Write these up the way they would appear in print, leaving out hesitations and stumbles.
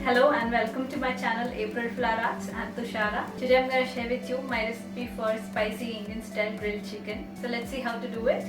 Hello and welcome to my channel April Flower Arts. I'm Tushara. Today I'm going to share with you my recipe for spicy Indian style grilled chicken. So let's see how to do it.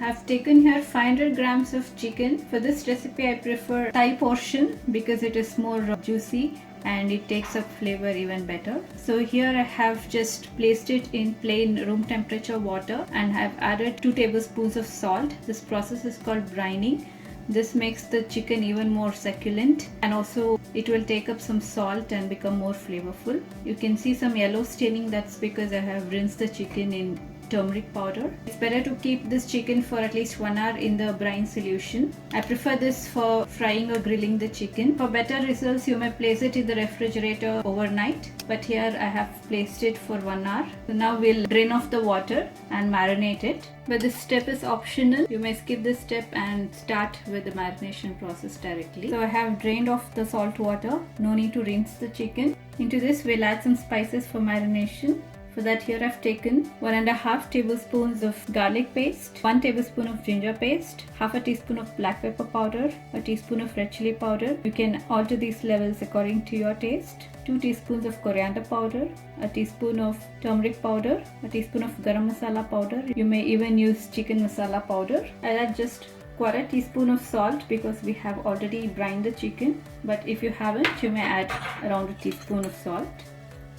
I've taken here 500 grams of chicken. For this recipe I prefer thigh portion because it is more juicy and it takes up flavor even better. So here I have just placed it in plain room temperature water and I've added 2 tablespoons of salt. This process is called brining. This makes the chicken even more succulent and also it will take up some salt and become more flavorful. You can see some yellow staining, that's because I have rinsed the chicken in turmeric powder. It's better to keep this chicken for at least 1 hour in the brine solution. I prefer this for frying or grilling the chicken. For better results, you may place it in the refrigerator overnight, but here I have placed it for 1 hour. So now we'll drain off the water and marinate it. But this step is optional. You may skip this step and start with the marination process directly. So I have drained off the salt water. No need to rinse the chicken. Into this we'll add some spices for marination. For that, here I've taken 1.5 tablespoons of garlic paste, 1 tablespoon of ginger paste, half a teaspoon of black pepper powder, a teaspoon of red chili powder. You can alter these levels according to your taste. 2 teaspoons of coriander powder, a teaspoon of turmeric powder, a teaspoon of garam masala powder. You may even use chicken masala powder. I'll add just 1/4 teaspoon of salt because we have already brined the chicken. But if you haven't, you may add around a teaspoon of salt,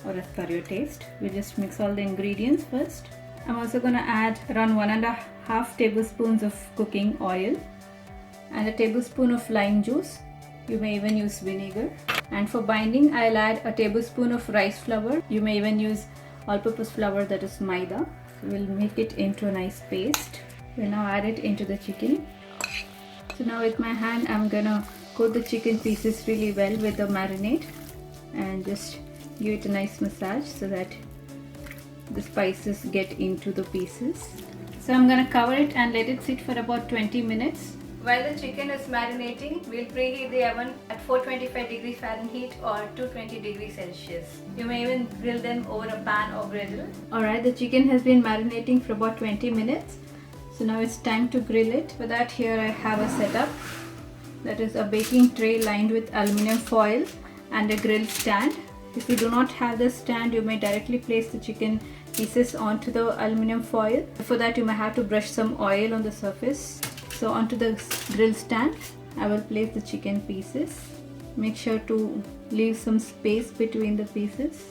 or as per your taste. We just mix all the ingredients first. I'm also going to add around 1.5 tablespoons of cooking oil and a tablespoon of lime juice. You may even use vinegar. And for binding, I'll add a tablespoon of rice flour. You may even use all-purpose flour, that is maida. We'll make it into a nice paste. We'll now add it into the chicken. So now with my hand, I'm gonna coat the chicken pieces really well with the marinade and just give it a nice massage so that the spices get into the pieces. So I'm going to cover it and let it sit for about 20 minutes. While the chicken is marinating, we'll preheat the oven at 425 degrees Fahrenheit or 220 degrees Celsius. You may even grill them over a pan or griddle. Alright, the chicken has been marinating for about 20 minutes. So now it's time to grill it. For that, here I have a setup. That is a baking tray lined with aluminum foil and a grill stand. If you do not have the stand, you may directly place the chicken pieces onto the aluminum foil. For that, you may have to brush some oil on the surface. So onto the grill stand, I will place the chicken pieces. Make sure to leave some space between the pieces.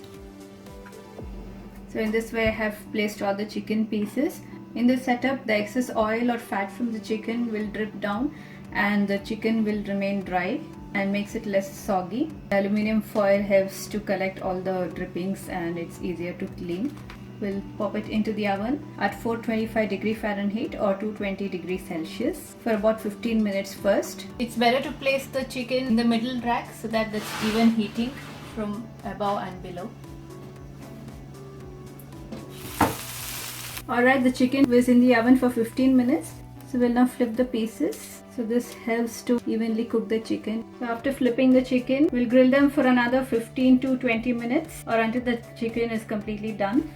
So in this way, I have placed all the chicken pieces. In this setup, the excess oil or fat from the chicken will drip down and the chicken will remain dry and makes it less soggy. The aluminum foil helps to collect all the drippings and it's easier to clean. We'll pop it into the oven at 425 degrees Fahrenheit or 220 degrees Celsius for about 15 minutes first. It's better to place the chicken in the middle rack so that that's even heating from above and below. Alright, the chicken was in the oven for 15 minutes. So we'll now flip the pieces. So this helps to evenly cook the chicken. So after flipping the chicken, we'll grill them for another 15 to 20 minutes or until the chicken is completely done.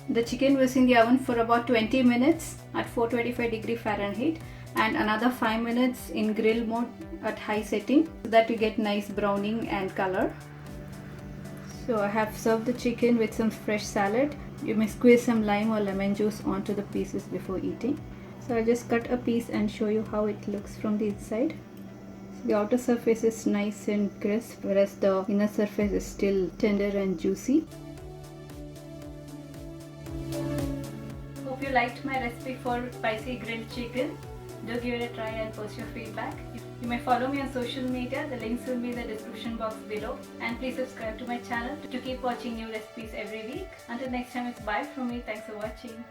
The chicken was in the oven for about 20 minutes at 425 degrees Fahrenheit and another 5 minutes in grill mode at high setting so that you get nice browning and color. So I have served the chicken with some fresh salad. You may squeeze some lime or lemon juice onto the pieces before eating. So I'll just cut a piece and show you how it looks from the inside. So the outer surface is nice and crisp, whereas the inner surface is still tender and juicy. Hope you liked my recipe for spicy grilled chicken. Do give it a try and post your feedback. You may follow me on social media. The links will be in the description box below. And please subscribe to my channel to keep watching new recipes every week. Until next time, it's bye from me. Thanks for watching.